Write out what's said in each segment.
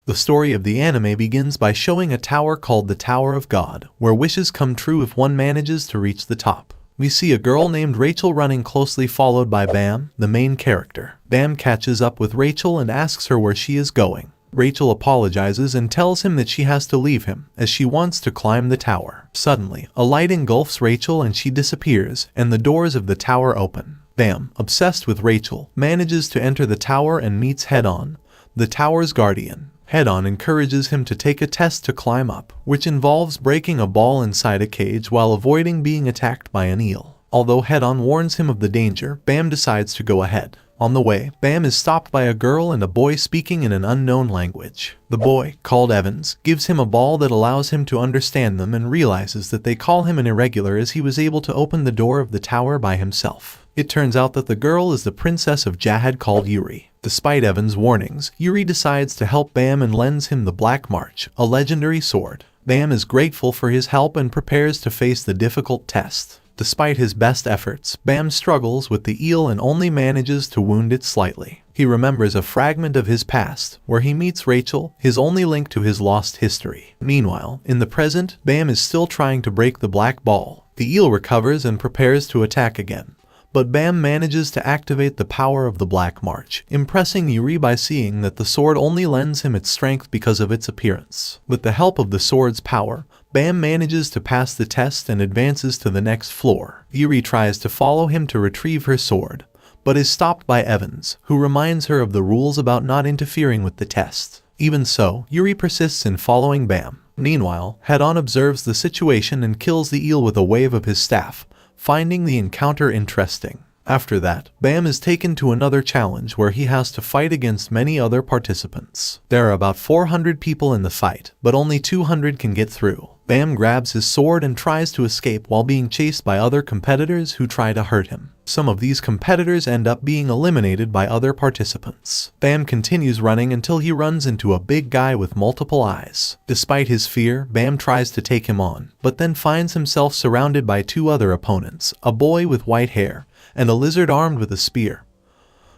The story of the anime begins by showing a tower called the Tower of God, where wishes come true if one manages to reach the top. We see a girl named Rachel running closely, followed by Bam, the main character. Bam catches up with Rachel and asks her where she is going. Rachel apologizes and tells him that she has to leave him, as she wants to climb the tower. Suddenly, a light engulfs Rachel and she disappears, and the doors of the tower open. Bam, obsessed with Rachel, manages to enter the tower and meets Head-On, the tower's guardian. Head-On encourages him to take a test to climb up, which involves breaking a ball inside a cage while avoiding being attacked by an eel. Although Head-On warns him of the danger, Bam decides to go ahead. On the way, Bam is stopped by a girl and a boy speaking in an unknown language. The boy, called Evans, gives him a ball that allows him to understand them and realizes that they call him an irregular as he was able to open the door of the tower by himself. It turns out that the girl is the princess of Jahad called Yuri. Despite Evans' warnings, Yuri decides to help Bam and lends him the Black March, a legendary sword. Bam is grateful for his help and prepares to face the difficult test. Despite his best efforts, Bam struggles with the eel and only manages to wound it slightly. He remembers a fragment of his past, where he meets Rachel, his only link to his lost history. Meanwhile, in the present, Bam is still trying to break the black ball. The eel recovers and prepares to attack again. But Bam manages to activate the power of the Black March, impressing Yuri by seeing that the sword only lends him its strength because of its appearance. With the help of the sword's power, Bam manages to pass the test and advances to the next floor. Yuri tries to follow him to retrieve her sword, but is stopped by Evans, who reminds her of the rules about not interfering with the test. Even so, Yuri persists in following Bam. Meanwhile, Head-On observes the situation and kills the eel with a wave of his staff, finding the encounter interesting. After that, Bam is taken to another challenge where he has to fight against many other participants. There are about 400 people in the fight, but only 200 can get through. Bam grabs his sword and tries to escape while being chased by other competitors who try to hurt him. Some of these competitors end up being eliminated by other participants. Bam continues running until he runs into a big guy with multiple eyes. Despite his fear, Bam tries to take him on, but then finds himself surrounded by two other opponents, a boy with white hair and a lizard armed with a spear,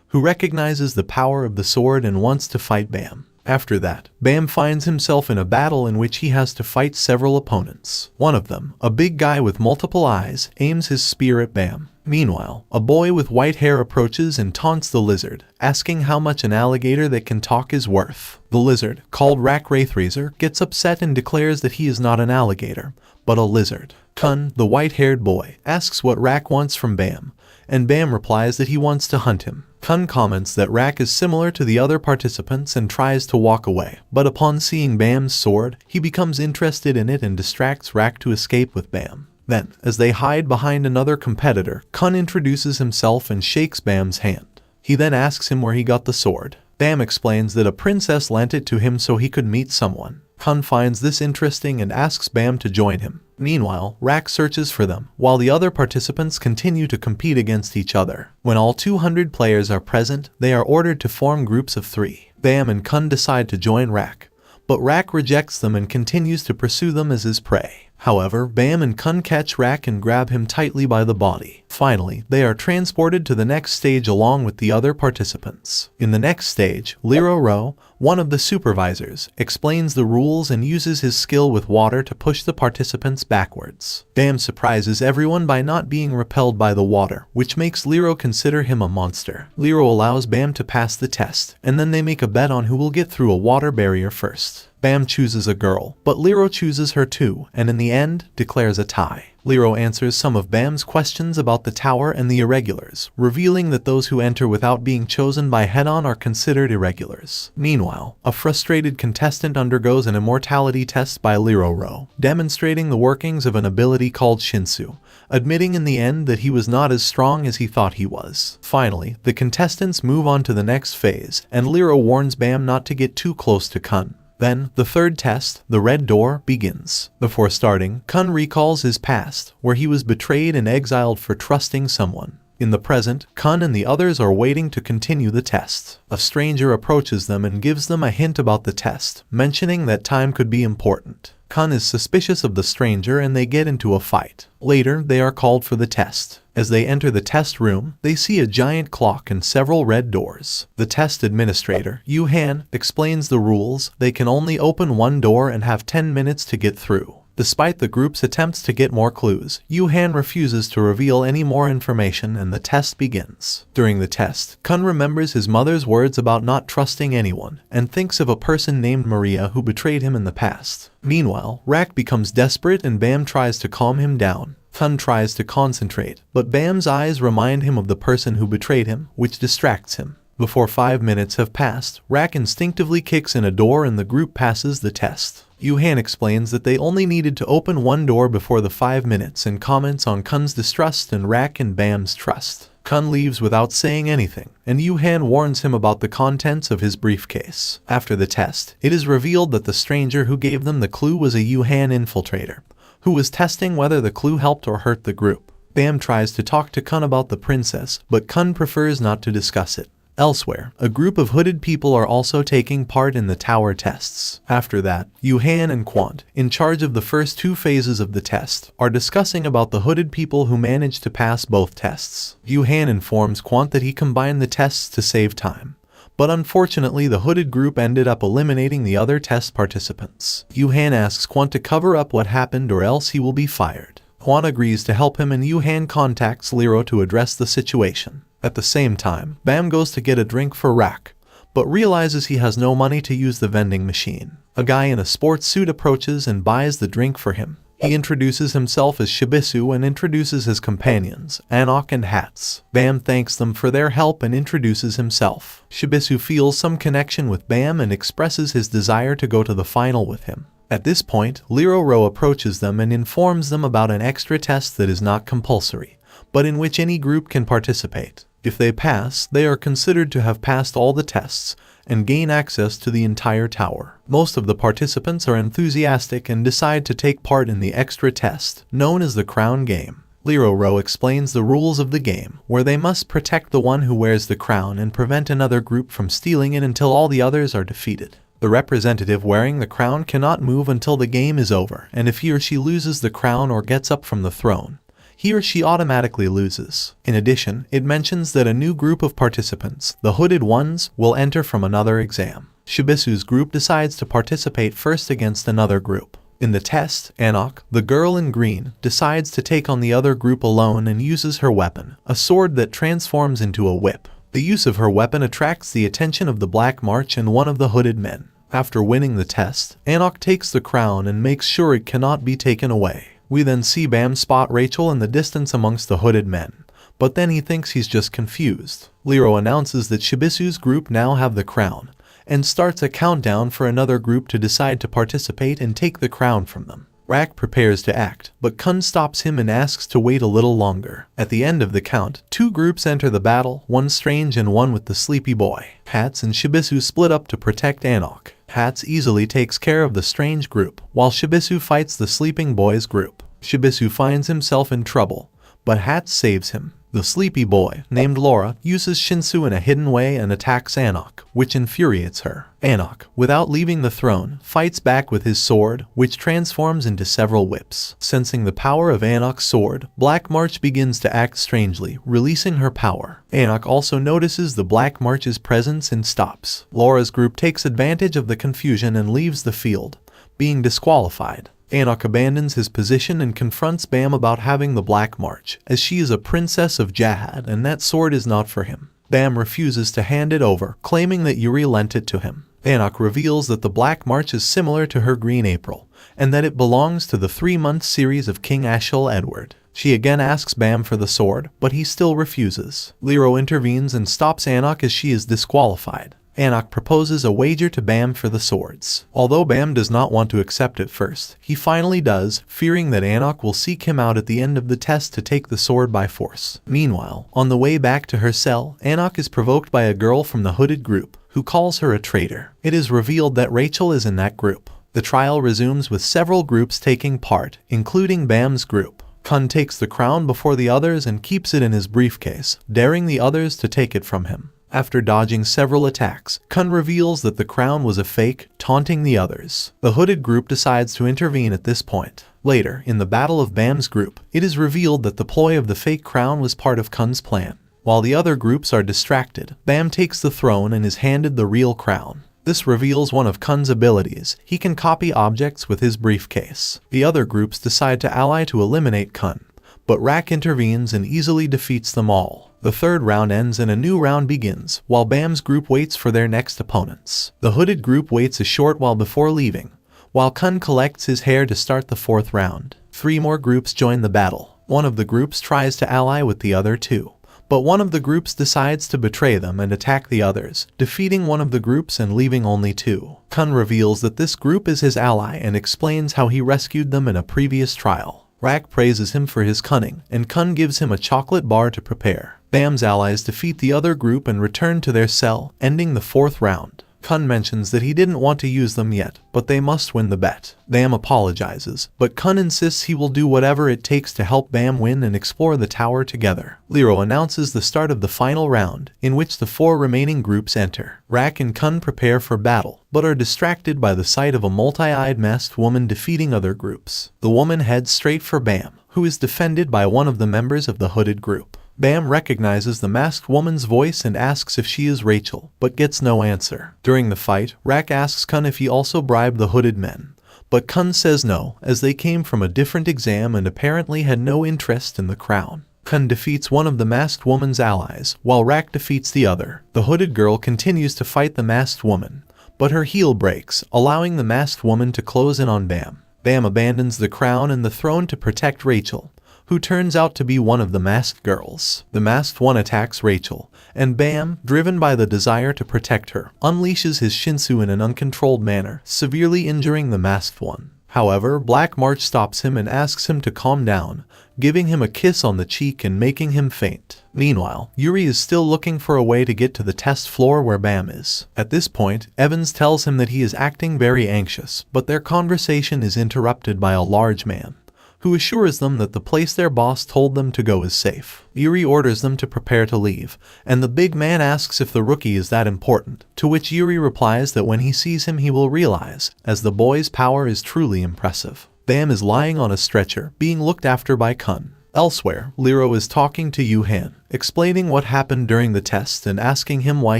who recognizes the power of the sword and wants to fight Bam. After that, Bam finds himself in a battle in which he has to fight several opponents. One of them, a big guy with multiple eyes, aims his spear at Bam. Meanwhile, a boy with white hair approaches and taunts the lizard, asking how much an alligator that can talk is worth. The lizard, called Rak Wraithrazor, gets upset and declares that he is not an alligator, but a lizard. Kun, the white-haired boy, asks what Rak wants from Bam, and Bam replies that he wants to hunt him. Kun comments that Rak is similar to the other participants and tries to walk away, but upon seeing Bam's sword, he becomes interested in it and distracts Rak to escape with Bam. Then, as they hide behind another competitor, Kun introduces himself and shakes Bam's hand. He then asks him where he got the sword. Bam explains that a princess lent it to him so he could meet someone. Kun finds this interesting and asks Bam to join him. Meanwhile, Rak searches for them, while the other participants continue to compete against each other. When all 200 players are present, they are ordered to form groups of 3. Bam and Kun decide to join Rak, but Rak rejects them and continues to pursue them as his prey. However, Bam and Kun catch Rak and grab him tightly by the body. Finally, they are transported to the next stage along with the other participants. In the next stage, Liro Ro, one of the supervisors, explains the rules and uses his skill with water to push the participants backwards. Bam surprises everyone by not being repelled by the water, which makes Liro consider him a monster. Liro allows Bam to pass the test, and then they make a bet on who will get through a water barrier first. Bam chooses a girl, but Liro chooses her too, and in the end, declares a tie. Liro answers some of Bam's questions about the tower and the irregulars, revealing that those who enter without being chosen by Head-On are considered irregulars. Meanwhile, a frustrated contestant undergoes an immortality test by Liro Ro, demonstrating the workings of an ability called Shinsu, admitting in the end that he was not as strong as he thought he was. Finally, the contestants move on to the next phase, and Liro warns Bam not to get too close to Kun. Then, the third test, the Red Door, begins. Before starting, Kun recalls his past, where he was betrayed and exiled for trusting someone. In the present, Kun and the others are waiting to continue the test. A stranger approaches them and gives them a hint about the test, mentioning that time could be important. Kun is suspicious of the stranger and they get into a fight. Later, they are called for the test. As they enter the test room, they see a giant clock and several red doors. The test administrator, Yu Han, explains the rules. They can only open one door and have 10 minutes to get through. Despite the group's attempts to get more clues, Yu Han refuses to reveal any more information and the test begins. During the test, Kun remembers his mother's words about not trusting anyone and thinks of a person named Maria who betrayed him in the past. Meanwhile, Rak becomes desperate and Bam tries to calm him down. Kun tries to concentrate, but Bam's eyes remind him of the person who betrayed him, which distracts him. Before 5 minutes have passed, Rak instinctively kicks in a door and the group passes the test. Yu Han explains that they only needed to open one door before the 5 minutes and comments on Kun's distrust and Rak and Bam's trust. Kun leaves without saying anything, and Yu Han warns him about the contents of his briefcase. After the test, it is revealed that the stranger who gave them the clue was a Yu Han infiltrator, who was testing whether the clue helped or hurt the group. Bam tries to talk to Kun about the princess, but Kun prefers not to discuss it. Elsewhere, a group of hooded people are also taking part in the tower tests. After that, Yu Han and Quant, in charge of the first 2 phases of the test, are discussing about the hooded people who managed to pass both tests. Yu Han informs Quant that he combined the tests to save time. But unfortunately, the hooded group ended up eliminating the other test participants. Yu Han asks Quant to cover up what happened or else he will be fired. Quant agrees to help him and Yu Han contacts Lero to address the situation. At the same time, Bam goes to get a drink for Rak, but realizes he has no money to use the vending machine. A guy in a sports suit approaches and buys the drink for him. He introduces himself as Shibisu and introduces his companions, Anok and Hats. Bam thanks them for their help and introduces himself. Shibisu feels some connection with Bam and expresses his desire to go to the final with him. At this point, Lero approaches them and informs them about an extra test that is not compulsory, but in which any group can participate. If they pass, they are considered to have passed all the tests and gain access to the entire tower. Most of the participants are enthusiastic and decide to take part in the extra test, known as the crown game. Lero explains the rules of the game, where they must protect the one who wears the crown and prevent another group from stealing it until all the others are defeated. The representative wearing the crown cannot move until the game is over, and if he or she loses the crown or gets up from the throne, he or she automatically loses. In addition, it mentions that a new group of participants, the hooded ones, will enter from another exam. Shibisu's group decides to participate first against another group. In the test, Anok, the girl in green, decides to take on the other group alone and uses her weapon, a sword that transforms into a whip. The use of her weapon attracts the attention of the Black March and one of the hooded men. After winning the test, Anok takes the crown and makes sure it cannot be taken away. We then see Bam spot Rachel in the distance amongst the hooded men, but then he thinks he's just confused. Lero announces that Shibisu's group now have the crown, and starts a countdown for another group to decide to participate and take the crown from them. Rak prepares to act, but Kun stops him and asks to wait a little longer. At the end of the count, 2 groups enter the battle, one strange and one with the sleepy boy. Hats and Shibisu split up to protect Anok. Hats easily takes care of the strange group, while Shibisu fights the sleeping boy's group. Shibisu finds himself in trouble, but Hats saves him. The sleepy boy, named Laura, uses Shinsu in a hidden way and attacks Anok, which infuriates her. Anok, without leaving the throne, fights back with his sword, which transforms into several whips. Sensing the power of Anok's sword, Black March begins to act strangely, releasing her power. Anok also notices the Black March's presence and stops. Laura's group takes advantage of the confusion and leaves the field, being disqualified. Anok abandons his position and confronts Bam about having the Black March, as she is a princess of Jahad and that sword is not for him. Bam refuses to hand it over, claiming that Yuri lent it to him. Anok reveals that the Black March is similar to her Green April, and that it belongs to the 3-month series of King Ashel Edward. She again asks Bam for the sword, but he still refuses. Lero intervenes and stops Anok as she is disqualified. Anok proposes a wager to Bam for the swords. Although Bam does not want to accept it first, he finally does, fearing that Anok will seek him out at the end of the test to take the sword by force. Meanwhile, on the way back to her cell, Anok is provoked by a girl from the hooded group, who calls her a traitor. It is revealed that Rachel is in that group. The trial resumes with several groups taking part, including Bam's group. Kun takes the crown before the others and keeps it in his briefcase, daring the others to take it from him. After dodging several attacks, Kun reveals that the crown was a fake, taunting the others. The hooded group decides to intervene at this point. Later, in the battle of Bam's group, it is revealed that the ploy of the fake crown was part of Kun's plan. While the other groups are distracted, Bam takes the throne and is handed the real crown. This reveals one of Kun's abilities. He can copy objects with his briefcase. The other groups decide to ally to eliminate Kun, but Rak intervenes and easily defeats them all. The third round ends and a new round begins, while Bam's group waits for their next opponents. The hooded group waits a short while before leaving, while Kun collects his hair to start the fourth round. 3 more groups join the battle. One of the groups tries to ally with the other 2. But one of the groups decides to betray them and attack the others, defeating one of the groups and leaving only 2. Kun reveals that this group is his ally and explains how he rescued them in a previous trial. Rak praises him for his cunning, and Kun gives him a chocolate bar to prepare. Bam's allies defeat the other group and return to their cell, ending the 4th round. Kun mentions that he didn't want to use them yet, but they must win the bet. Bam apologizes, but Kun insists he will do whatever it takes to help Bam win and explore the tower together. Lero announces the start of the final round, in which the 4 remaining groups enter. Rak and Kun prepare for battle, but are distracted by the sight of a multi-eyed masked woman defeating other groups. The woman heads straight for Bam, who is defended by one of the members of the hooded group. Bam recognizes the masked woman's voice and asks if she is Rachel, but gets no answer. During the fight, Rak asks Kun if he also bribed the hooded men, but Kun says no, as they came from a different exam and apparently had no interest in the crown. Kun defeats one of the masked woman's allies, while Rak defeats the other. The hooded girl continues to fight the masked woman, but her heel breaks, allowing the masked woman to close in on Bam. Bam abandons the crown and the throne to protect Rachel, who turns out to be one of the masked girls. The masked one attacks Rachel, and Bam, driven by the desire to protect her, unleashes his Shinsu in an uncontrolled manner, severely injuring the masked one. However, Black March stops him and asks him to calm down, giving him a kiss on the cheek and making him faint. Meanwhile, Yuri is still looking for a way to get to the test floor where Bam is. At this point, Evans tells him that he is acting very anxious, but their conversation is interrupted by a large man, who assures them that the place their boss told them to go is safe. Yuri orders them to prepare to leave, and the big man asks if the rookie is that important, to which Yuri replies that when he sees him he will realize, as the boy's power is truly impressive. Bam is lying on a stretcher, being looked after by Kun. Elsewhere, Lero is talking to Yu-Han, explaining what happened during the test and asking him why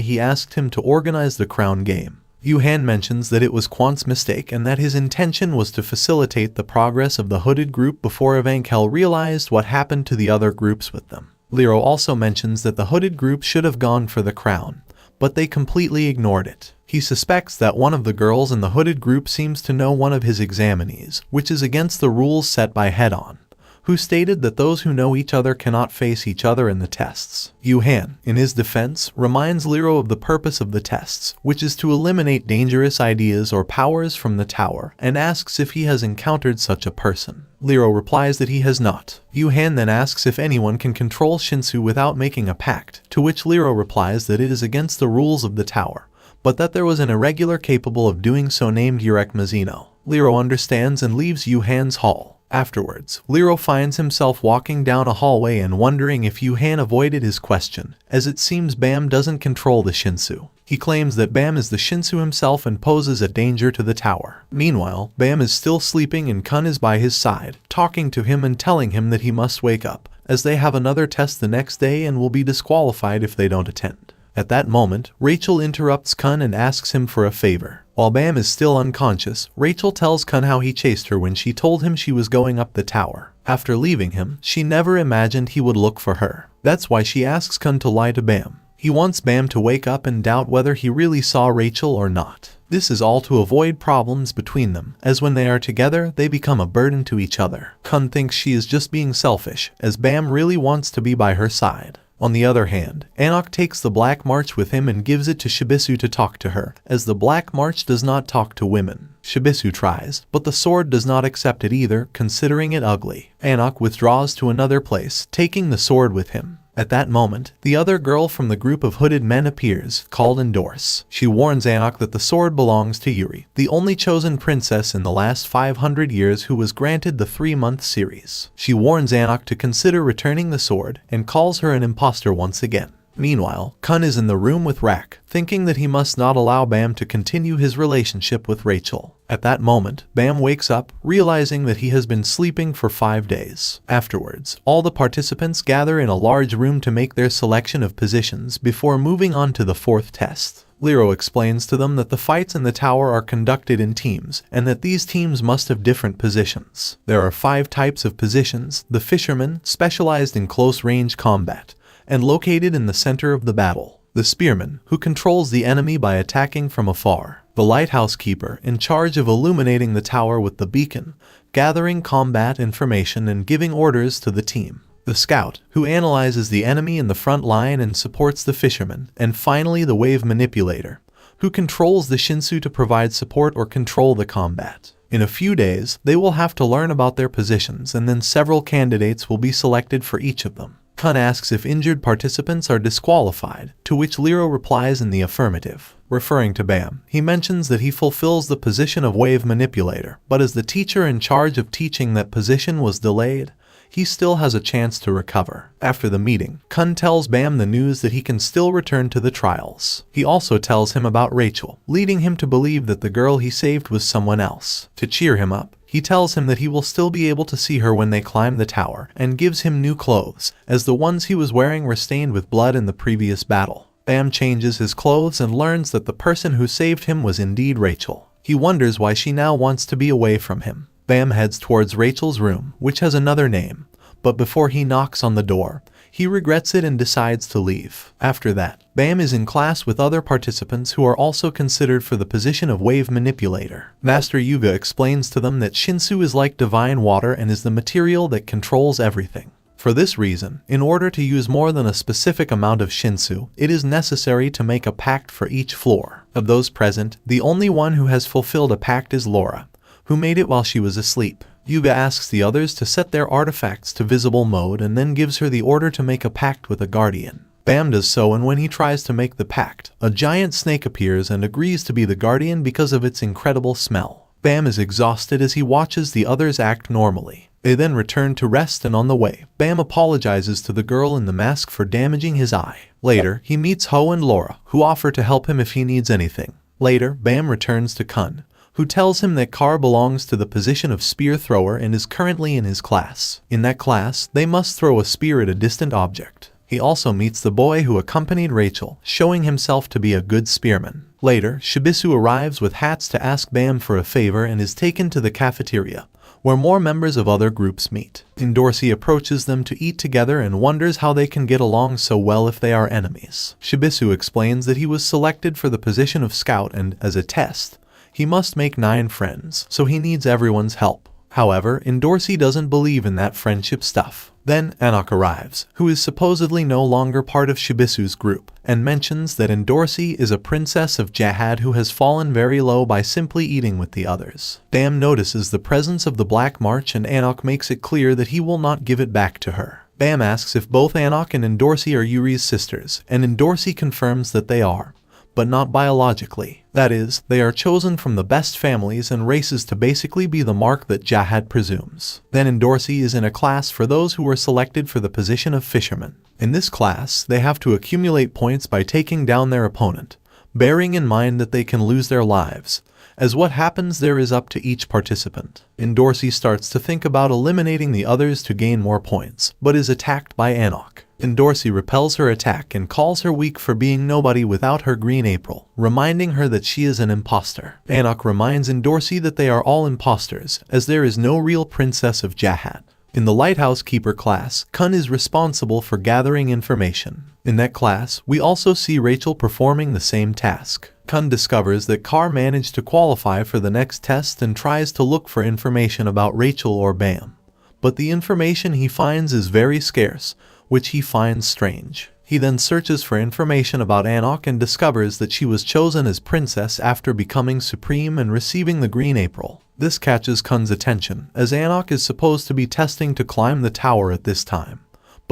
he asked him to organize the crown game. Yu-Han mentions that it was Quant's mistake and that his intention was to facilitate the progress of the hooded group before Evankel realized what happened to the other groups with them. Lero also mentions that the hooded group should have gone for the crown, but they completely ignored it. He suspects that one of the girls in the hooded group seems to know one of his examinees, which is against the rules set by Head-On, who stated that those who know each other cannot face each other in the tests. Yu-Han, in his defense, reminds Lero of the purpose of the tests, which is to eliminate dangerous ideas or powers from the tower, and asks if he has encountered such a person. Lero replies that he has not. Yu-Han then asks if anyone can control Shinsu without making a pact, to which Lero replies that it is against the rules of the tower, but that there was an irregular capable of doing so named Yurek Mazino. Lero understands and leaves Yu-Han's hall. Afterwards, Lero finds himself walking down a hallway and wondering if Yu-Han avoided his question, as it seems Bam doesn't control the Shinsu. He claims that Bam is the Shinsu himself and poses a danger to the tower. Meanwhile, Bam is still sleeping and Kun is by his side, talking to him and telling him that he must wake up, as they have another test the next day and will be disqualified if they don't attend. At that moment, Rachel interrupts Kun and asks him for a favor. While Bam is still unconscious, Rachel tells Kun how he chased her when she told him she was going up the tower. After leaving him, she never imagined he would look for her. That's why she asks Kun to lie to Bam. He wants Bam to wake up and doubt whether he really saw Rachel or not. This is all to avoid problems between them, as when they are together, they become a burden to each other. Kun thinks she is just being selfish, as Bam really wants to be by her side. On the other hand, Anok takes the Black March with him and gives it to Shibisu to talk to her, as the Black March does not talk to women. Shibisu tries, but the sword does not accept it either, considering it ugly. Anok withdraws to another place, taking the sword with him. At that moment, the other girl from the group of hooded men appears, called Endorse. She warns Anak that the sword belongs to Yuri, the only chosen princess in the last 500 years who was granted the 3-month series. She warns Anak to consider returning the sword and calls her an imposter once again. Meanwhile, Kun is in the room with Rak, thinking that he must not allow Bam to continue his relationship with Rachel. At that moment, Bam wakes up, realizing that he has been sleeping for 5 days. Afterwards, all the participants gather in a large room to make their selection of positions before moving on to the 4th test. Lero explains to them that the fights in the tower are conducted in teams, and that these teams must have different positions. There are 5 types of positions: the fisherman, specialized in close-range combat, and located in the center of the battle; the spearman, who controls the enemy by attacking from afar; the lighthouse keeper, in charge of illuminating the tower with the beacon, gathering combat information and giving orders to the team; the scout, who analyzes the enemy in the front line and supports the fisherman; and finally the wave manipulator, who controls the Shinsu to provide support or control the combat. In a few days, they will have to learn about their positions, and then several candidates will be selected for each of them. Kun asks if injured participants are disqualified, to which Lero replies in the affirmative. Referring to Bam, he mentions that he fulfills the position of wave manipulator, but as the teacher in charge of teaching that position was delayed, he still has a chance to recover. After the meeting, Kun tells Bam the news that he can still return to the trials. He also tells him about Rachel, leading him to believe that the girl he saved was someone else. To cheer him up, he tells him that he will still be able to see her when they climb the tower, and gives him new clothes, as the ones he was wearing were stained with blood in the previous battle. Bam changes his clothes and learns that the person who saved him was indeed Rachel. He wonders why she now wants to be away from him. Bam heads towards Rachel's room, which has another name, but before he knocks on the door, he regrets it and decides to leave. After that, Bam is in class with other participants who are also considered for the position of wave manipulator. Master Yuga explains to them that Shinsu is like divine water and is the material that controls everything. For this reason, in order to use more than a specific amount of Shinsu, it is necessary to make a pact for each floor. Of those present, the only one who has fulfilled a pact is Laura, who made it while she was asleep. Yuga asks the others to set their artifacts to visible mode and then gives her the order to make a pact with a guardian. Bam does so, and when he tries to make the pact, a giant snake appears and agrees to be the guardian because of its incredible smell. Bam is exhausted as he watches the others act normally. They then return to rest, and on the way, Bam apologizes to the girl in the mask for damaging his eye. Later, he meets Ho and Laura, who offer to help him if he needs anything. Later, Bam returns to Kun, who tells him that Kar belongs to the position of spear thrower and is currently in his class. In that class, they must throw a spear at a distant object. He also meets the boy who accompanied Rachel, showing himself to be a good spearman. Later, Shibisu arrives with hats to ask Bam for a favor and is taken to the cafeteria, where more members of other groups meet. Endorsi approaches them to eat together and wonders how they can get along so well if they are enemies. Shibisu explains that he was selected for the position of scout and, as a test, he must make 9 friends, so he needs everyone's help. However, Endorsi doesn't believe in that friendship stuff. Then Anak arrives, who is supposedly no longer part of Shibisu's group, and mentions that Endorsi is a princess of Jahad who has fallen very low by simply eating with the others. Bam notices the presence of the Black March, and Anak makes it clear that he will not give it back to her. Bam asks if both Anak and Endorsi are Yuri's sisters, and Endorsi confirms that they are, but not biologically. That is, they are chosen from the best families and races to basically be the mark that Jahad presumes. Then Endorsi is in a class for those who were selected for the position of fisherman. In this class, they have to accumulate points by taking down their opponent, bearing in mind that they can lose their lives, as what happens there is up to each participant. Endorsi starts to think about eliminating the others to gain more points, but is attacked by Anak. Endorsi repels her attack and calls her weak for being nobody without her green April, reminding her that she is an imposter. Anak reminds Endorsi that they are all imposters, as there is no real princess of Jahad. In the Lighthouse Keeper class, Kun is responsible for gathering information. In that class, we also see Rachel performing the same task. Kun discovers that Kar managed to qualify for the next test and tries to look for information about Rachel or Bam. But the information he finds is very scarce, which he finds strange. He then searches for information about Anak and discovers that she was chosen as princess after becoming supreme and receiving the green April. This catches Kun's attention, as Anak is supposed to be testing to climb the tower at this time,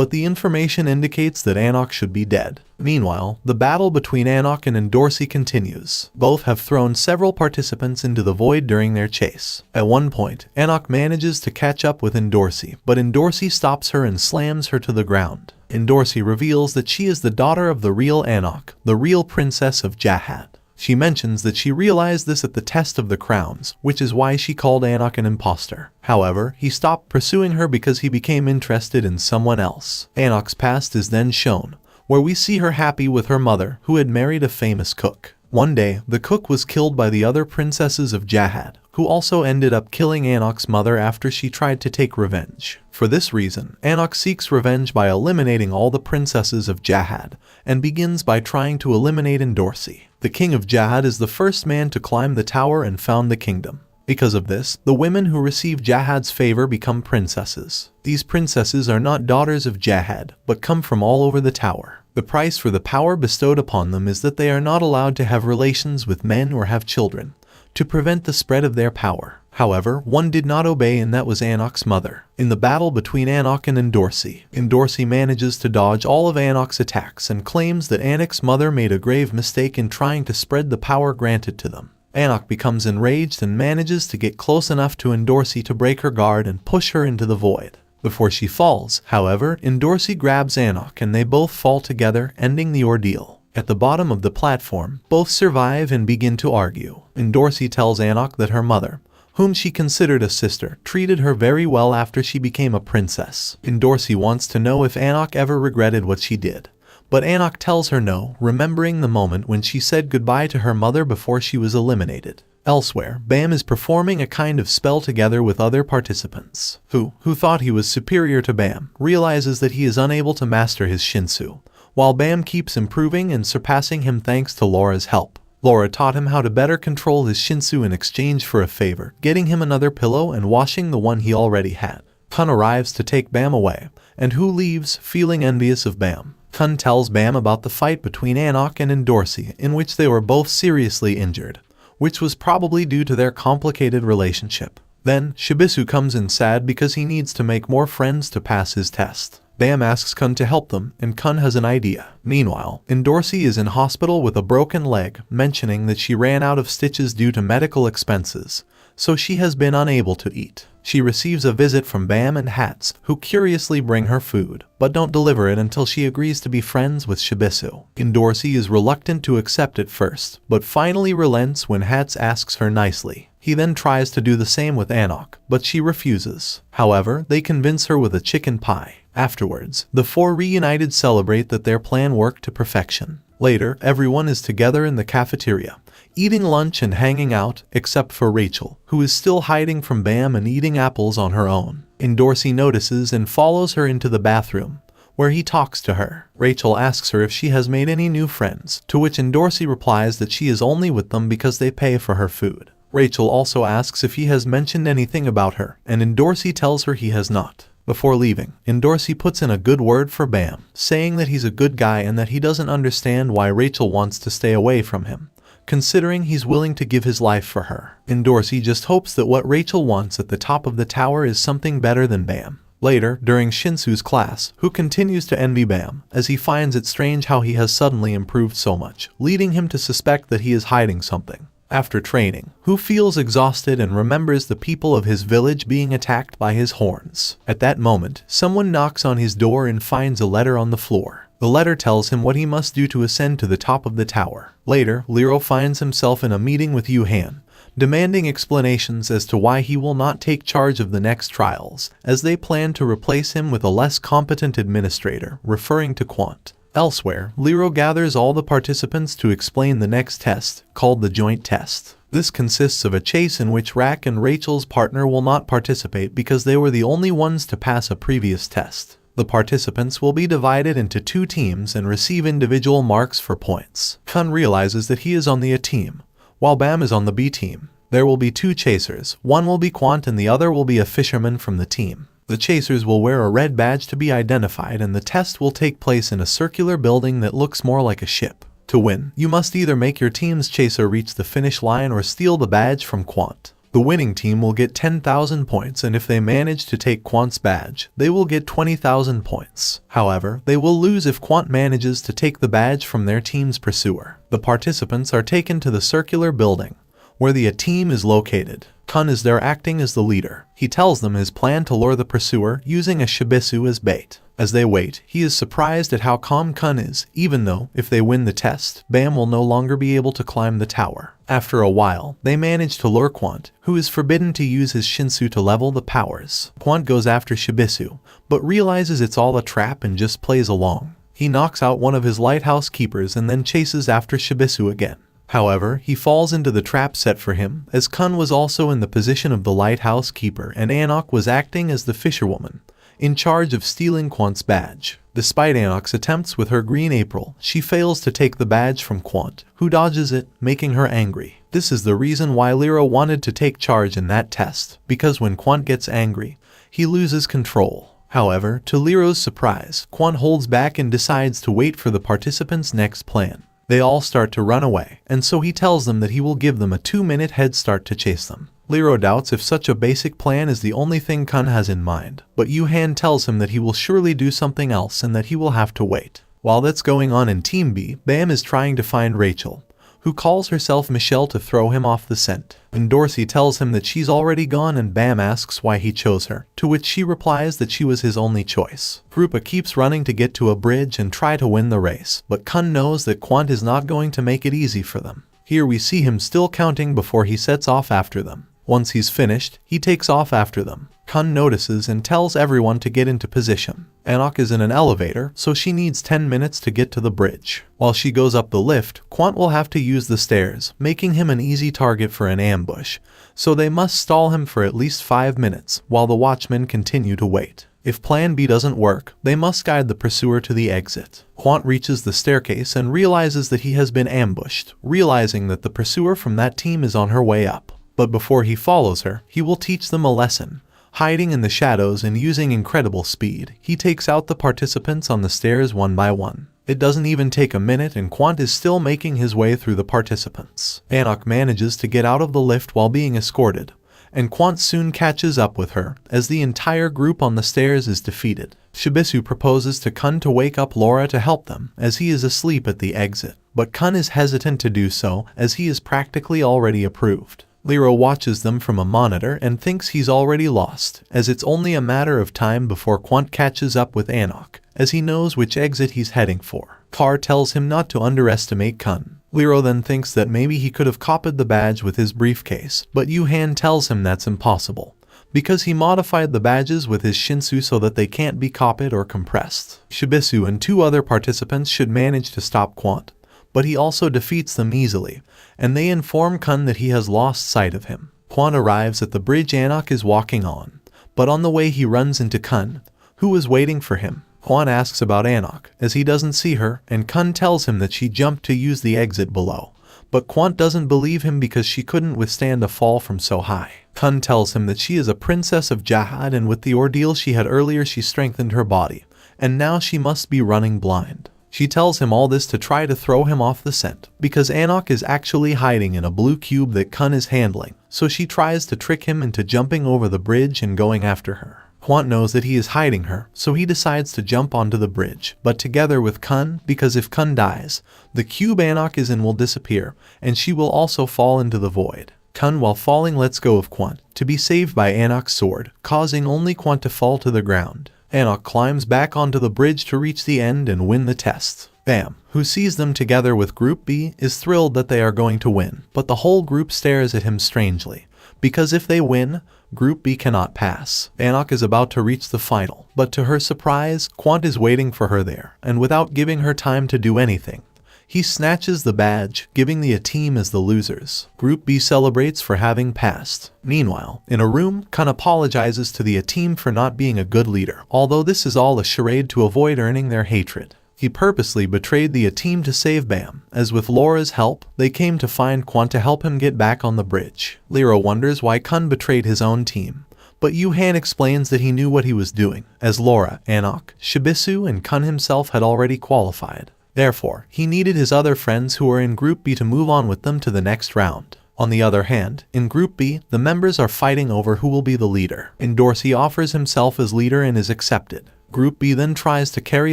but the information indicates that Anok should be dead. Meanwhile, the battle between Anok and Endorsi continues. Both have thrown several participants into the void during their chase. At one point, Anok manages to catch up with Endorsi, but Endorsi stops her and slams her to the ground. Endorsi reveals that she is the daughter of the real Anok, the real princess of Jahad. She mentions that she realized this at the test of the crowns, which is why she called Anok an imposter. However, he stopped pursuing her because he became interested in someone else. Anok's past is then shown, where we see her happy with her mother, who had married a famous cook. One day, the cook was killed by the other princesses of Jahad, who also ended up killing Anok's mother after she tried to take revenge. For this reason, Anok seeks revenge by eliminating all the princesses of Jahad, and begins by trying to eliminate Endorsi. The king of Jahad is the first man to climb the tower and found the kingdom. Because of this, the women who receive Jahad's favor become princesses. These princesses are not daughters of Jahad, but come from all over the tower. The price for the power bestowed upon them is that they are not allowed to have relations with men or have children, to prevent the spread of their power. However, one did not obey, and that was Anok's mother. In the battle between Anok and Endorsi, Endorsi manages to dodge all of Anok's attacks and claims that Anok's mother made a grave mistake in trying to spread the power granted to them. Anok becomes enraged and manages to get close enough to Endorsi to break her guard and push her into the void. Before she falls, however, Endorsi grabs Anok and they both fall together, ending the ordeal. At the bottom of the platform, both survive and begin to argue. Endorsi tells Anok that her mother, whom she considered a sister, treated her very well after she became a princess. Endorsi wants to know if Anok ever regretted what she did. But Anok tells her no, remembering the moment when she said goodbye to her mother before she was eliminated. Elsewhere, Bam is performing a kind of spell together with other participants. Who thought he was superior to Bam, realizes that he is unable to master his Shinsu, while Bam keeps improving and surpassing him thanks to Laura's help. Laura taught him how to better control his Shinsu in exchange for a favor, getting him another pillow and washing the one he already had. Kun arrives to take Bam away, and Hu leaves, feeling envious of Bam. Kun tells Bam about the fight between Anok and Endorsi, in which they were both seriously injured, which was probably due to their complicated relationship. Then, Shibisu comes in sad because he needs to make more friends to pass his test. Bam asks Kun to help them, and Kun has an idea. Meanwhile, Endorsi is in hospital with a broken leg, mentioning that she ran out of stitches due to medical expenses, so she has been unable to eat. She receives a visit from Bam and Hats, who curiously bring her food, but don't deliver it until she agrees to be friends with Shibisu. Endorsi is reluctant to accept it first, but finally relents when Hats asks her nicely. He then tries to do the same with Anok, but she refuses. However, they convince her with a chicken pie. Afterwards, the four reunited celebrate that their plan worked to perfection. Later, everyone is together in the cafeteria, eating lunch and hanging out, except for Rachel, who is still hiding from Bam and eating apples on her own. Endorsi notices and follows her into the bathroom, where he talks to her. Rachel asks her if she has made any new friends, to which Endorsi replies that she is only with them because they pay for her food. Rachel also asks if he has mentioned anything about her, and Endorsi tells her he has not. Before leaving, Endorsi puts in a good word for Bam, saying that he's a good guy and that he doesn't understand why Rachel wants to stay away from him, considering he's willing to give his life for her. Endorsi just hopes that what Rachel wants at the top of the tower is something better than Bam. Later, during Shinsu's class, Hu continues to envy Bam, as he finds it strange how he has suddenly improved so much, leading him to suspect that he is hiding something. After training, Hu feels exhausted and remembers the people of his village being attacked by his horns. At that moment, someone knocks on his door and finds a letter on the floor. The letter tells him what he must do to ascend to the top of the tower. Later, Liro finds himself in a meeting with Yu Han, demanding explanations as to why he will not take charge of the next trials, as they plan to replace him with a less competent administrator, referring to Quant. Elsewhere, Liro gathers all the participants to explain the next test, called the joint test. This consists of a chase in which Rak and Rachel's partner will not participate because they were the only ones to pass a previous test. The participants will be divided into two teams and receive individual marks for points. Kun realizes that he is on the A team, while Bam is on the B team. There will be two chasers, one will be Quant and the other will be a fisherman from the team. The chasers will wear a red badge to be identified, and the test will take place in a circular building that looks more like a ship. To win, you must either make your team's chaser reach the finish line or steal the badge from Quant. The winning team will get 10,000 points, and if they manage to take Quant's badge, they will get 20,000 points. However, they will lose if Quant manages to take the badge from their team's pursuer. The participants are taken to the circular building, where the team is located. Kun is there acting as the leader. He tells them his plan to lure the pursuer using a shibisu as bait. As they wait, he is surprised at how calm Kun is, even though, if they win the test, Bam will no longer be able to climb the tower. After a while, they manage to lure Quant, who is forbidden to use his Shinsu to level the powers. Quant goes after Shibisu, but realizes it's all a trap and just plays along. He knocks out one of his lighthouse keepers and then chases after Shibisu again. However, he falls into the trap set for him, as Kun was also in the position of the lighthouse keeper and Anok was acting as the fisherwoman, in charge of stealing Quant's badge. Despite Anok's attempts with her green April, she fails to take the badge from Quant, who dodges it, making her angry. This is the reason why Lyra wanted to take charge in that test, because when Quant gets angry, he loses control. However, to Lyra's surprise, Quant holds back and decides to wait for the participants' next plan. They all start to run away, and so he tells them that he will give them a 2-minute head start to chase them. Lyra doubts if such a basic plan is the only thing Kun has in mind, but Yuhan tells him that he will surely do something else and that he will have to wait. While that's going on in Team B, Bam is trying to find Rachel, who calls herself Michelle to throw him off the scent. And Dorsey tells him that she's already gone and Bam asks why he chose her, to which she replies that she was his only choice. Rupa keeps running to get to a bridge and try to win the race, but Kun knows that Quant is not going to make it easy for them. Here we see him still counting before he sets off after them. Once he's finished, he takes off after them. Kun notices and tells everyone to get into position. Anok is in an elevator, so she needs 10 minutes to get to the bridge. While she goes up the lift, Quant will have to use the stairs, making him an easy target for an ambush, so they must stall him for at least 5 minutes, while the watchmen continue to wait. If Plan B doesn't work, they must guide the pursuer to the exit. Quant reaches the staircase and realizes that he has been ambushed, realizing that the pursuer from that team is on her way up. But before he follows her, he will teach them a lesson. Hiding in the shadows and using incredible speed, he takes out the participants on the stairs one by one. It doesn't even take a minute and Quant is still making his way through the participants. Anok manages to get out of the lift while being escorted, and Quant soon catches up with her, as the entire group on the stairs is defeated. Shibisu proposes to Kun to wake up Laura to help them, as he is asleep at the exit. But Kun is hesitant to do so, as he is practically already approved. Lyra watches them from a monitor and thinks he's already lost, as it's only a matter of time before Quant catches up with Anok, as he knows which exit he's heading for. Carr tells him not to underestimate Kun. Lyra then thinks that maybe he could have copied the badge with his briefcase, but Yuhan tells him that's impossible, because he modified the badges with his Shinsu so that they can't be copied or compressed. Shibisu and 2 other participants should manage to stop Quant, but he also defeats them easily, and they inform Kun that he has lost sight of him. Quant arrives at the bridge Anok is walking on, but on the way he runs into Kun, who is waiting for him. Quant asks about Anok, as he doesn't see her, and Kun tells him that she jumped to use the exit below. But Quant doesn't believe him because she couldn't withstand a fall from so high. Kun tells him that she is a princess of Jahad, and with the ordeal she had earlier she strengthened her body, and now she must be running blind. She tells him all this to try to throw him off the scent, because Anok is actually hiding in a blue cube that Kun is handling, so she tries to trick him into jumping over the bridge and going after her. Quant knows that he is hiding her, so he decides to jump onto the bridge, but together with Kun, because if Kun dies, the cube Anok is in will disappear, and she will also fall into the void. Kun, while falling, lets go of Quant, to be saved by Anok's sword, causing only Quant to fall to the ground. Anok climbs back onto the bridge to reach the end and win the test. Bam, who sees them together with Group B, is thrilled that they are going to win, but the whole group stares at him strangely, because if they win, Group B cannot pass. Anok is about to reach the final, but to her surprise, Quant is waiting for her there, and without giving her time to do anything, he snatches the badge, giving the team as the losers. Group B celebrates for having passed. Meanwhile, in a room, Kun apologizes to the team for not being a good leader, although this is all a charade to avoid earning their hatred. He purposely betrayed the team to save Bam, as with Laura's help, they came to find Quant to help him get back on the bridge. Lyra wonders why Kun betrayed his own team, but Yuhan explains that he knew what he was doing, as Laura, Anok, Shibisu, and Kun himself had already qualified. Therefore, he needed his other friends who were in Group B to move on with them to the next round. On the other hand, in Group B, the members are fighting over who will be the leader. Dorsey offers himself as leader and is accepted. Group B then tries to carry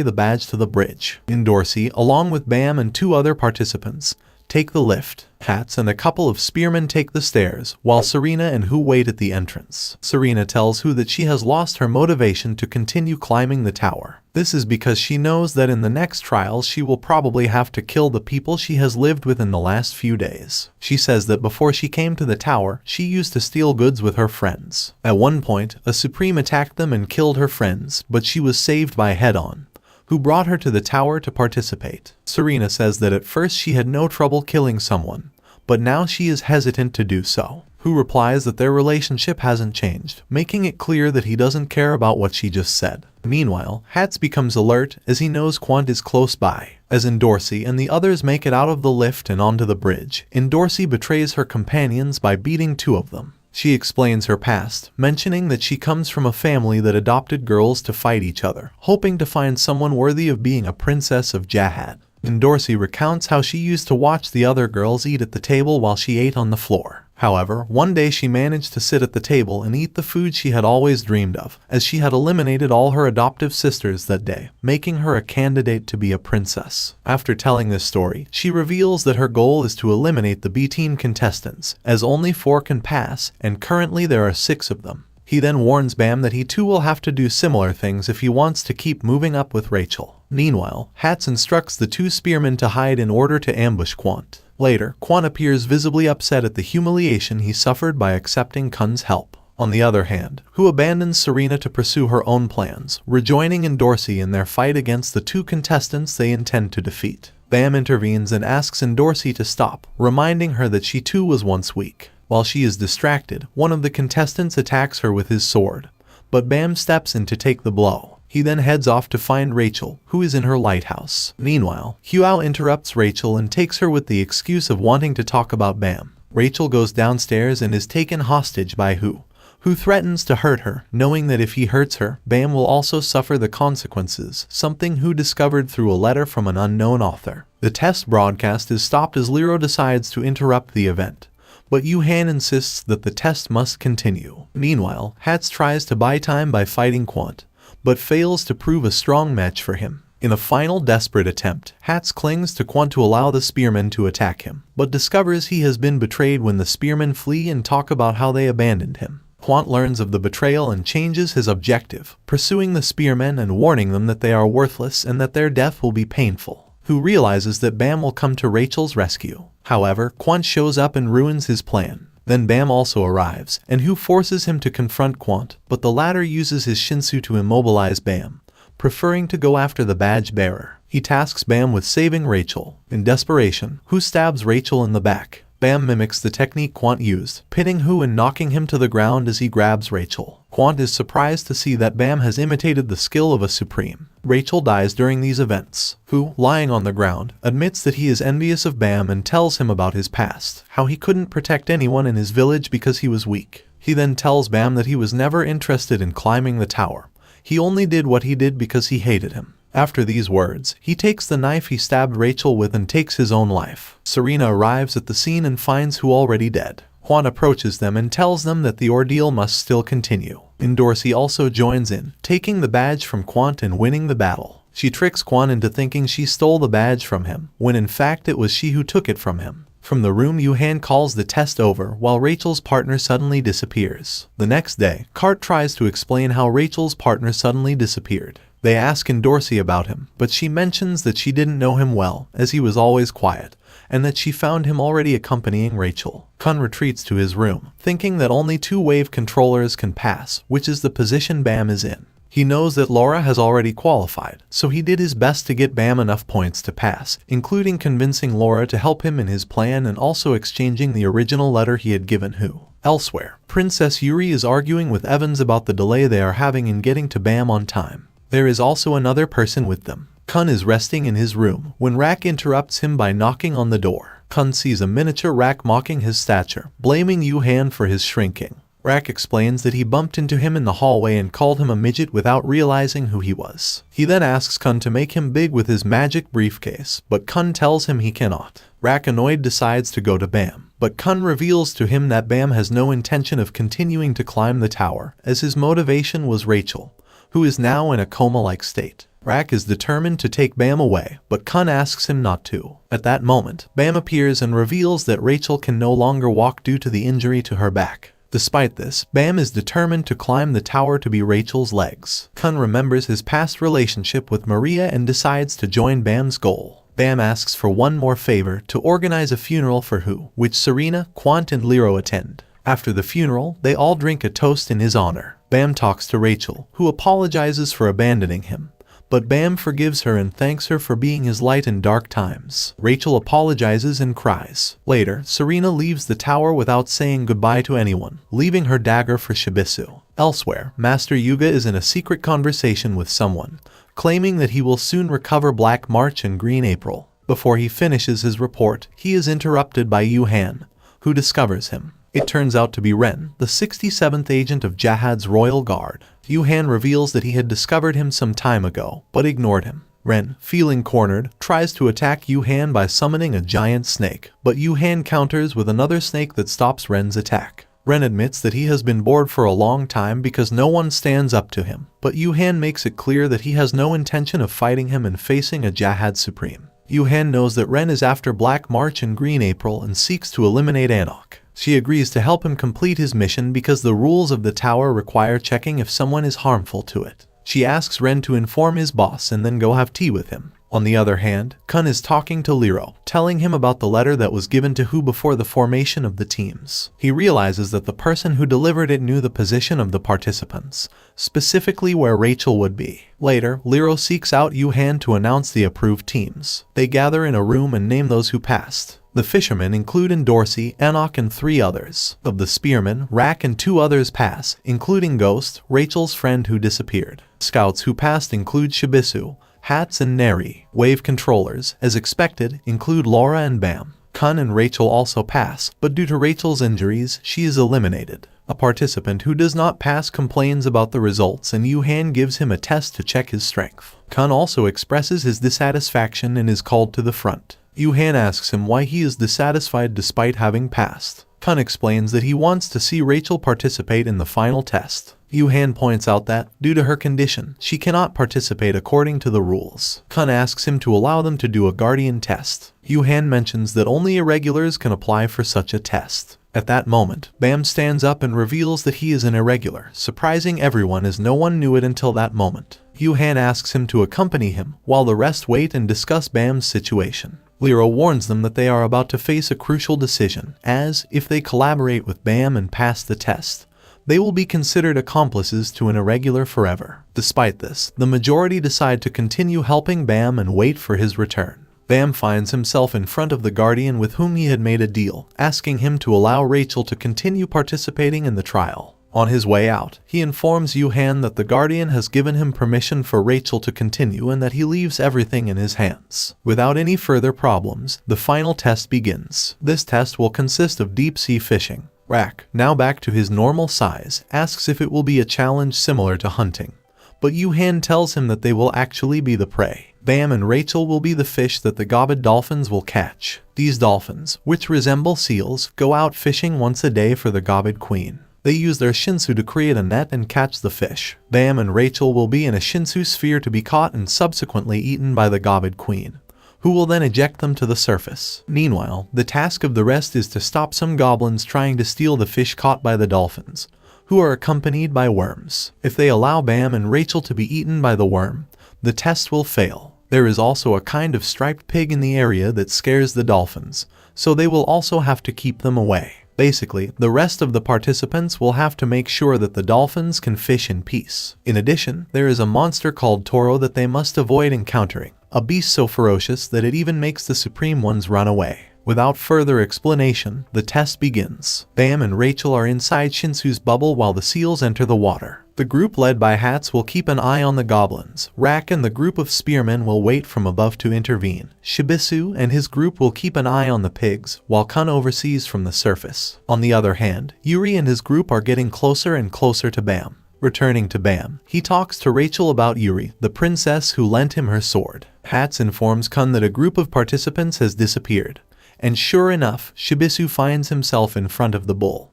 the badge to the bridge. Dorsey, along with Bam and 2 other participants, take the lift. Hats and a couple of spearmen take the stairs, while Serena and Hu wait at the entrance. Serena tells Hu that she has lost her motivation to continue climbing the tower. This is because she knows that in the next trials she will probably have to kill the people she has lived with in the last few days. She says that before she came to the tower, she used to steal goods with her friends. At one point, a Supreme attacked them and killed her friends, but she was saved by Head-On, who brought her to the tower to participate. Serena says that at first she had no trouble killing someone, but now she is hesitant to do so. Hu replies that their relationship hasn't changed, making it clear that he doesn't care about what she just said. Meanwhile, Hats becomes alert as he knows Quant is close by. As Dorsey and the others make it out of the lift and onto the bridge, Dorsey betrays her companions by beating 2 of them. She explains her past, mentioning that she comes from a family that adopted girls to fight each other, hoping to find someone worthy of being a princess of Jahad. Dorsey recounts how she used to watch the other girls eat at the table while she ate on the floor. However, one day she managed to sit at the table and eat the food she had always dreamed of, as she had eliminated all her adoptive sisters that day, making her a candidate to be a princess. After telling this story, she reveals that her goal is to eliminate the B-team contestants, as only 4 can pass, and currently there are 6 of them. He then warns Bam that he too will have to do similar things if he wants to keep moving up with Rachel. Meanwhile, Hats instructs the 2 spearmen to hide in order to ambush Quant. Later, Quant appears visibly upset at the humiliation he suffered by accepting Kun's help. On the other hand, Hu abandons Serena to pursue her own plans, rejoining Dorsey in their fight against the 2 contestants they intend to defeat. Bam intervenes and asks Dorsey to stop, reminding her that she too was once weak. While she is distracted, one of the contestants attacks her with his sword, but Bam steps in to take the blow. He then heads off to find Rachel, who is in her lighthouse. Meanwhile, Huao interrupts Rachel and takes her with the excuse of wanting to talk about Bam. Rachel goes downstairs and is taken hostage by Hu, who threatens to hurt her, knowing that if he hurts her, Bam will also suffer the consequences, something Hu discovered through a letter from an unknown author. The test broadcast is stopped as Lero decides to interrupt the event, but Yuhan insists that the test must continue. Meanwhile, Hats tries to buy time by fighting Quant, but fails to prove a strong match for him. In a final desperate attempt, Hats clings to Quant to allow the spearmen to attack him, but discovers he has been betrayed when the spearmen flee and talk about how they abandoned him. Quant learns of the betrayal and changes his objective, pursuing the spearmen and warning them that they are worthless and that their death will be painful. Hu realizes that Bam will come to Rachel's rescue. However, Quant shows up and ruins his plan. Then Bam also arrives, and Hu forces him to confront Quant, but the latter uses his Shinsu to immobilize Bam, preferring to go after the badge bearer. He tasks Bam with saving Rachel. In desperation, Hu stabs Rachel in the back. Bam mimics the technique Quant used, pitting Hu and knocking him to the ground as he grabs Rachel. Quant is surprised to see that Bam has imitated the skill of a Supreme. Rachel dies during these events. Hu, lying on the ground, admits that he is envious of Bam and tells him about his past, how he couldn't protect anyone in his village because he was weak. He then tells Bam that he was never interested in climbing the tower. He only did what he did because he hated him. After these words, he takes the knife he stabbed Rachel with and takes his own life. Serena arrives at the scene and finds Hu already dead. Quant approaches them and tells them that the ordeal must still continue. Dorsey also joins in, taking the badge from Quant and winning the battle. She tricks Quant into thinking she stole the badge from him, when in fact it was she who took it from him. From the room, Yuhan calls the test over while Rachel's partner suddenly disappears. The next day, Cart tries to explain how Rachel's partner suddenly disappeared. They ask Dorsey about him, but she mentions that she didn't know him well, as he was always quiet, and that she found him already accompanying Rachel. Kun retreats to his room, thinking that only 2 wave controllers can pass, which is the position Bam is in. He knows that Laura has already qualified, so he did his best to get Bam enough points to pass, including convincing Laura to help him in his plan and also exchanging the original letter he had given Hu. Elsewhere, Princess Yuri is arguing with Evans about the delay they are having in getting to Bam on time. There is also another person with them. Kun is resting in his room when Rak interrupts him by knocking on the door. Kun sees a miniature Rak mocking his stature, blaming Yuhan for his shrinking. Rak explains that he bumped into him in the hallway and called him a midget without realizing who he was. He then asks Kun to make him big with his magic briefcase, but Kun tells him he cannot. Rak, annoyed, decides to go to Bam. But Kun reveals to him that Bam has no intention of continuing to climb the tower, as his motivation was Rachel, who is now in a coma-like state. Rak is determined to take Bam away, but Kun asks him not to. At that moment, Bam appears and reveals that Rachel can no longer walk due to the injury to her back. Despite this, Bam is determined to climb the tower to be Rachel's legs. Kun remembers his past relationship with Maria and decides to join Bam's goal. Bam asks for one more favor, to organize a funeral for Hu, which Serena, Quant and Lero attend. After the funeral, they all drink a toast in his honor. Bam talks to Rachel, who apologizes for abandoning him. But Bam forgives her and thanks her for being his light in dark times. Rachel apologizes and cries. Later, Serena leaves the tower without saying goodbye to anyone, leaving her dagger for Shibisu. Elsewhere, Master Yuga is in a secret conversation with someone, claiming that he will soon recover Black March and Green April. Before he finishes his report, he is interrupted by Yu Han, who discovers him. It turns out to be Ren, the 67th agent of Jahad's royal guard. Yu Han reveals that he had discovered him some time ago, but ignored him. Ren, feeling cornered, tries to attack Yu Han by summoning a giant snake, but Yu Han counters with another snake that stops Ren's attack. Ren admits that he has been bored for a long time because no one stands up to him, but Yu Han makes it clear that he has no intention of fighting him and facing a Jahad Supreme. Yu Han knows that Ren is after Black March and Green April and seeks to eliminate Anok. She agrees to help him complete his mission because the rules of the tower require checking if someone is harmful to it. She asks Ren to inform his boss and then go have tea with him. On the other hand, Kun is talking to Lero, telling him about the letter that was given to Hu before the formation of the teams. He realizes that the person who delivered it knew the position of the participants, specifically where Rachel would be. Later, Lero seeks out Yu Han to announce the approved teams. They gather in a room and name those who passed. The fishermen include Dorsey, Anok and 3 others. Of the spearmen, Rak and 2 others pass, including Ghost, Rachel's friend who disappeared. Scouts who passed include Shibisu, Hats and Neri. Wave controllers, as expected, include Laura and Bam. Kun and Rachel also pass, but due to Rachel's injuries, she is eliminated. A participant who does not pass complains about the results and Yu Han gives him a test to check his strength. Kun also expresses his dissatisfaction and is called to the front. Yu Han asks him why he is dissatisfied despite having passed. Kun explains that he wants to see Rachel participate in the final test. Yu Han points out that, due to her condition, she cannot participate according to the rules. Kun asks him to allow them to do a guardian test. Yu Han mentions that only irregulars can apply for such a test. At that moment, Bam stands up and reveals that he is an irregular, surprising everyone as no one knew it until that moment. Yu Han asks him to accompany him, while the rest wait and discuss Bam's situation. Lero warns them that they are about to face a crucial decision, as, if they collaborate with Bam and pass the test, they will be considered accomplices to an irregular forever. Despite this, the majority decide to continue helping Bam and wait for his return. Bam finds himself in front of the Guardian with whom he had made a deal, asking him to allow Rachel to continue participating in the trial. On his way out, he informs Yu Han that the Guardian has given him permission for Rachel to continue and that he leaves everything in his hands. Without any further problems, the final test begins. This test will consist of deep-sea fishing. Rak, now back to his normal size, asks if it will be a challenge similar to hunting. But Yu Han tells him that they will actually be the prey. Bam and Rachel will be the fish that the gobbled dolphins will catch. These dolphins, which resemble seals, go out fishing once a day for the gobbled queen. They use their shinsu to create a net and catch the fish. Bam and Rachel will be in a shinsu sphere to be caught and subsequently eaten by the gobbled queen, who will then eject them to the surface. Meanwhile, the task of the rest is to stop some goblins trying to steal the fish caught by the dolphins, who are accompanied by worms. If they allow Bam and Rachel to be eaten by the worm, the test will fail. There is also a kind of striped pig in the area that scares the dolphins, so they will also have to keep them away. Basically, the rest of the participants will have to make sure that the dolphins can fish in peace. In addition, there is a monster called Toro that they must avoid encountering, a beast so ferocious that it even makes the Supreme Ones run away. Without further explanation, the test begins. Bam and Rachel are inside Shinsu's bubble while the seals enter the water. The group led by Hats will keep an eye on the goblins. Rak and the group of spearmen will wait from above to intervene. Shibisu and his group will keep an eye on the pigs, while Kun oversees from the surface. On the other hand, Yuri and his group are getting closer and closer to Bam. Returning to Bam, he talks to Rachel about Yuri, the princess who lent him her sword. Hats informs Kun that a group of participants has disappeared, and sure enough, Shibisu finds himself in front of the bull,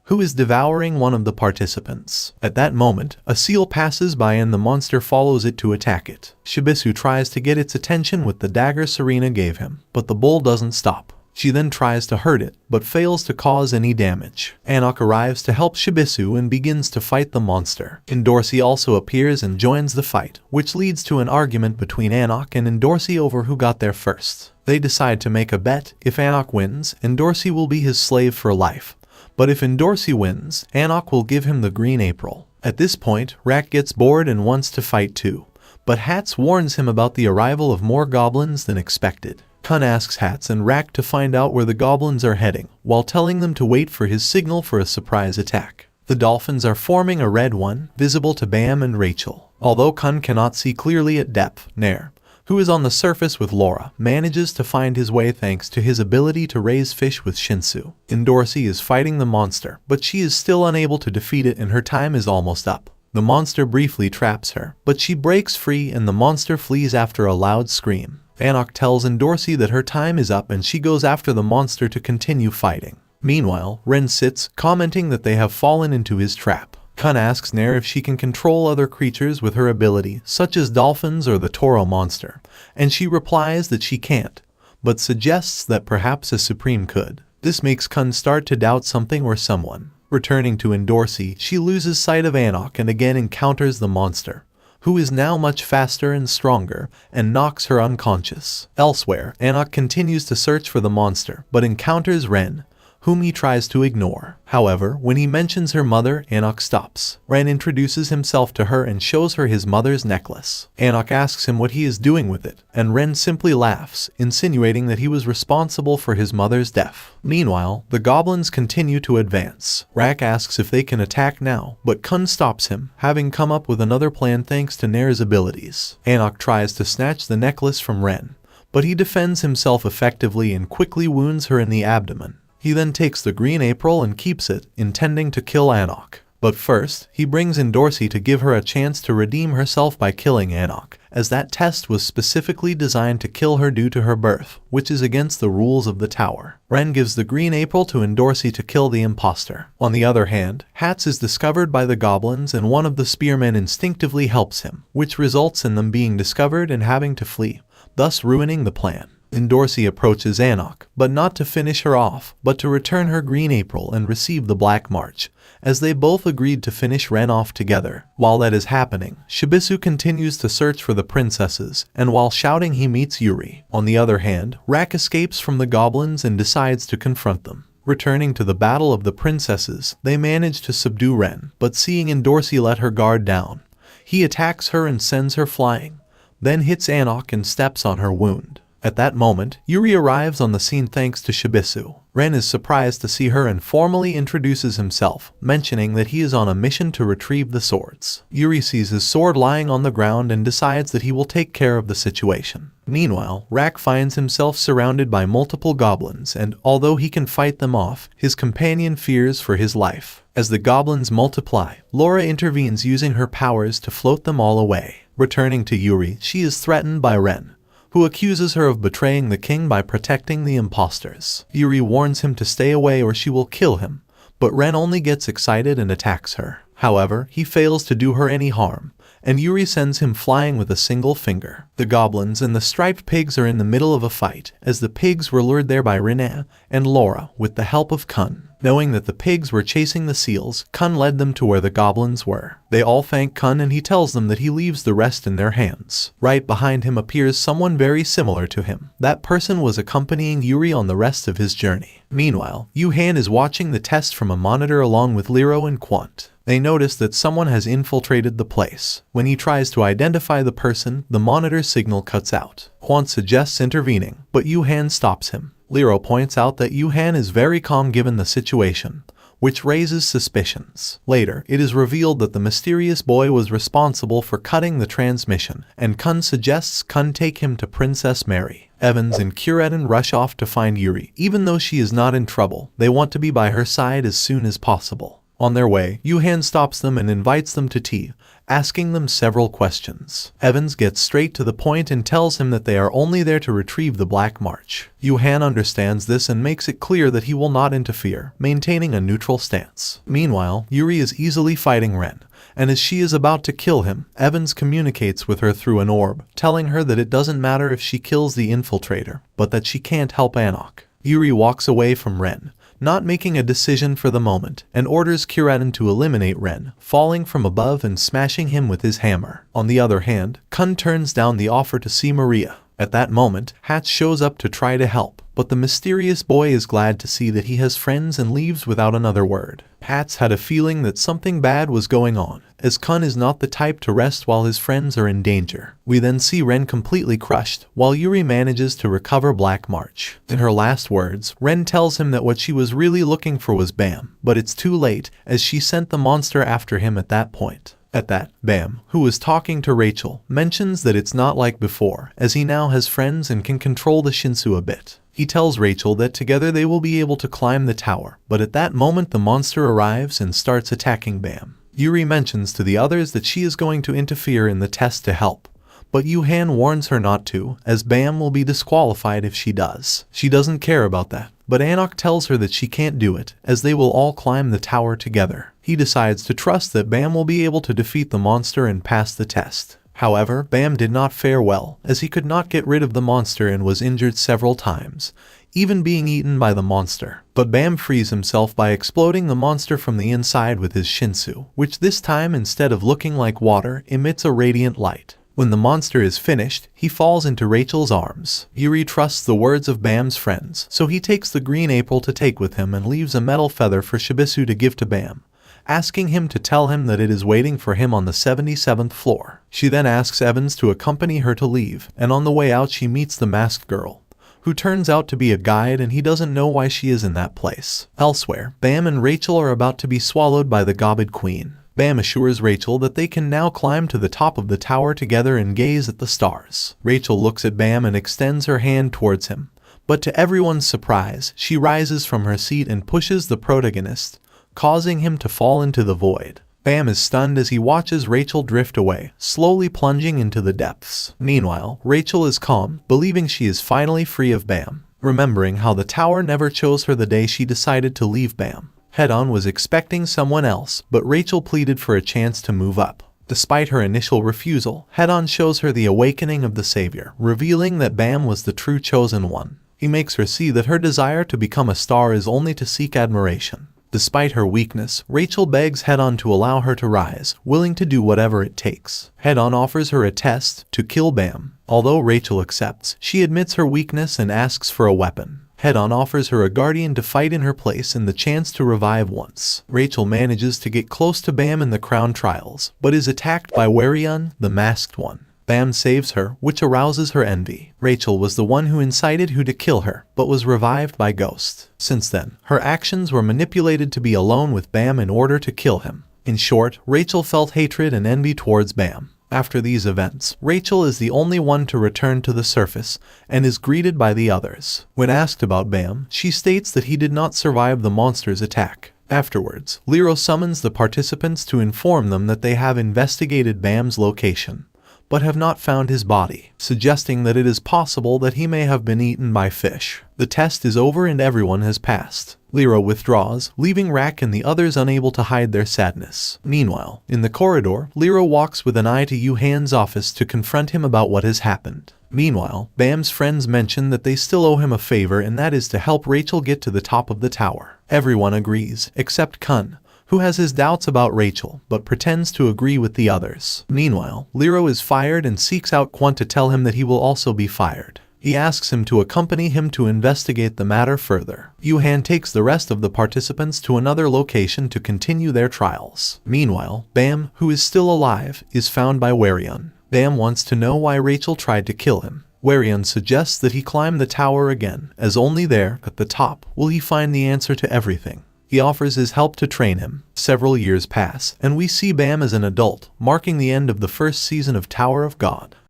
who is devouring one of the participants. At that moment, a seal passes by and the monster follows it to attack it. Shibisu tries to get its attention with the dagger Serena gave him, but the bull doesn't stop. She then tries to hurt it, but fails to cause any damage. Anok arrives to help Shibisu and begins to fight the monster. Endorsi also appears and joins the fight, which leads to an argument between Anok and Endorsi over who got there first. They decide to make a bet. If Anok wins, Endorsi will be his slave for life. But if Endorsi wins, Anok will give him the green April. At this point, Rak gets bored and wants to fight too. But Hats warns him about the arrival of more goblins than expected. Kun asks Hats and Rak to find out where the goblins are heading, while telling them to wait for his signal for a surprise attack. The dolphins are forming a red one, visible to Bam and Rachel. Although Kun cannot see clearly at depth, Nair, who is on the surface with Laura, manages to find his way thanks to his ability to raise fish with Shinsu. Endorsi is fighting the monster, but she is still unable to defeat it and her time is almost up. The monster briefly traps her, but she breaks free and the monster flees after a loud scream. Anok tells Endorsi that her time is up and she goes after the monster to continue fighting. Meanwhile, Ren sits, commenting that they have fallen into his trap. Kun asks Nair if she can control other creatures with her ability, such as dolphins or the Toro monster, and she replies that she can't, but suggests that perhaps a Supreme could. This makes Kun start to doubt something or someone. Returning to Endorsi, she loses sight of Anok and again encounters the monster, who is now much faster and stronger, and knocks her unconscious. Elsewhere, Anok continues to search for the monster, but encounters Ren, whom he tries to ignore. However, when he mentions her mother, Anok stops. Ren introduces himself to her and shows her his mother's necklace. Anok asks him what he is doing with it, and Ren simply laughs, insinuating that he was responsible for his mother's death. Meanwhile, the goblins continue to advance. Rak asks if they can attack now, but Kun stops him, having come up with another plan thanks to Nair's abilities. Anok tries to snatch the necklace from Ren, but he defends himself effectively and quickly wounds her in the abdomen. He then takes the green April and keeps it, intending to kill Anok. But first, he brings Endorsi to give her a chance to redeem herself by killing Anok, as that test was specifically designed to kill her due to her birth, which is against the rules of the tower. Ren gives the green April to Endorsi to kill the imposter. On the other hand, Hats is discovered by the goblins and one of the spearmen instinctively helps him, which results in them being discovered and having to flee, thus ruining the plan. Endorsi approaches Anok, but not to finish her off, but to return her green April and receive the Black March, as they both agreed to finish Ren off together. While that is happening, Shibisu continues to search for the princesses, and while shouting he meets Yuri. On the other hand, Rak escapes from the goblins and decides to confront them. Returning to the Battle of the Princesses, they manage to subdue Ren, but seeing Endorsi let her guard down, he attacks her and sends her flying, then hits Anok and steps on her wound. At that moment, Yuri arrives on the scene thanks to Shibisu. Ren is surprised to see her and formally introduces himself, mentioning that he is on a mission to retrieve the swords. Yuri sees his sword lying on the ground and decides that he will take care of the situation. Meanwhile, Rak finds himself surrounded by multiple goblins and, although he can fight them off, his companion fears for his life. As the goblins multiply, Laura intervenes using her powers to float them all away. Returning to Yuri, she is threatened by Ren, who accuses her of betraying the king by protecting the imposters. Yuri warns him to stay away or she will kill him, but Ren only gets excited and attacks her. However, he fails to do her any harm, and Yuri sends him flying with a single finger. The goblins and the striped pigs are in the middle of a fight, as the pigs were lured there by Rina and Laura with the help of Kun. Knowing that the pigs were chasing the seals, Kun led them to where the goblins were. They all thank Kun and he tells them that he leaves the rest in their hands. Right behind him appears someone very similar to him. That person was accompanying Yuri on the rest of his journey. Meanwhile, Yu-Han is watching the test from a monitor along with Liro and Quant. They notice that someone has infiltrated the place. When he tries to identify the person, the monitor signal cuts out. Quant suggests intervening, but Yu-Han stops him. Liro points out that Yu-Han is very calm given the situation, which raises suspicions. Later, it is revealed that the mysterious boy was responsible for cutting the transmission, and Kun suggests Kun take him to Princess Mary. Evans and Kuretin rush off to find Yuri. Even though she is not in trouble, they want to be by her side as soon as possible. On their way, Yuhan stops them and invites them to tea, asking them several questions. Evans gets straight to the point and tells him that they are only there to retrieve the Black March. Yuhan understands this and makes it clear that he will not interfere, maintaining a neutral stance. Meanwhile, Yuri is easily fighting Ren, and as she is about to kill him, Evans communicates with her through an orb, telling her that it doesn't matter if she kills the infiltrator, but that she can't help Anok. Yuri walks away from Ren, not making a decision for the moment, and orders Kiratin to eliminate Ren, falling from above and smashing him with his hammer. On the other hand, Kun turns down the offer to see Maria. At that moment, Hatch shows up to try to help, but the mysterious boy is glad to see that he has friends and leaves without another word. Hatch had a feeling that something bad was going on, as Kun is not the type to rest while his friends are in danger. We then see Ren completely crushed, while Yuri manages to recover Black March. In her last words, Ren tells him that what she was really looking for was Bam, but it's too late, as she sent the monster after him at that point. At that, Bam, who was talking to Rachel, mentions that it's not like before, as he now has friends and can control the Shinsu a bit. He tells Rachel that together they will be able to climb the tower, but at that moment the monster arrives and starts attacking Bam. Yuri mentions to the others that she is going to interfere in the test to help, but Yuhan warns her not to, as Bam will be disqualified if she does. She doesn't care about that, but Anok tells her that she can't do it, as they will all climb the tower together. He decides to trust that Bam will be able to defeat the monster and pass the test. However, Bam did not fare well, as he could not get rid of the monster and was injured several times, even being eaten by the monster. But Bam frees himself by exploding the monster from the inside with his Shinsu, which this time, instead of looking like water, emits a radiant light. When the monster is finished, he falls into Rachel's arms. Yuri trusts the words of Bam's friends, so he takes the green apple to take with him and leaves a metal feather for Shibisu to give to Bam, asking him to tell him that it is waiting for him on the 77th floor. She then asks Evans to accompany her to leave, and on the way out she meets the masked girl, who turns out to be a guide, and he doesn't know why she is in that place. Elsewhere, Bam and Rachel are about to be swallowed by the Gobbid Queen. Bam assures Rachel that they can now climb to the top of the tower together and gaze at the stars. Rachel looks at Bam and extends her hand towards him, but to everyone's surprise, she rises from her seat and pushes the protagonist, causing him to fall into the void. Bam is stunned as he watches Rachel drift away, slowly plunging into the depths. Meanwhile, Rachel is calm, believing she is finally free of Bam, remembering how the tower never chose her the day she decided to leave Bam. Head-On was expecting someone else, but Rachel pleaded for a chance to move up. Despite her initial refusal, Head-On shows her the awakening of the Savior, revealing that Bam was the true chosen one. He makes her see that her desire to become a star is only to seek admiration. Despite her weakness, Rachel begs Head-On to allow her to rise, willing to do whatever it takes. Head-On offers her a test to kill Bam. Although Rachel accepts, she admits her weakness and asks for a weapon. Head-On offers her a guardian to fight in her place and the chance to revive once. Rachel manages to get close to Bam in the crown trials, but is attacked by Warion, the masked one. Bam saves her, which arouses her envy. Rachel was the one who incited Hu to kill her, but was revived by Ghost. Since then, her actions were manipulated to be alone with Bam in order to kill him. In short, Rachel felt hatred and envy towards Bam. After these events, Rachel is the only one to return to the surface and is greeted by the others. When asked about Bam, she states that he did not survive the monster's attack. Afterwards, Lero summons the participants to inform them that they have investigated Bam's location, but have not found his body, suggesting that it is possible that he may have been eaten by fish. The test is over and everyone has passed. Lero withdraws, leaving Rak and the others unable to hide their sadness. Meanwhile, in the corridor, Lero walks with an eye to Yuhan's office to confront him about what has happened. Meanwhile, Bam's friends mention that they still owe him a favor, and that is to help Rachel get to the top of the tower. Everyone agrees, except Kun, who has his doubts about Rachel, but pretends to agree with the others. Meanwhile, Lero is fired and seeks out Quan to tell him that he will also be fired. He asks him to accompany him to investigate the matter further. Yuhan takes the rest of the participants to another location to continue their trials. Meanwhile, Bam, who is still alive, is found by Warion. Bam wants to know why Rachel tried to kill him. Warion suggests that he climb the tower again, as only there, at the top, will he find the answer to everything. He offers his help to train him. Several years pass, and we see Bam as an adult, marking the end of the first season of Tower of God.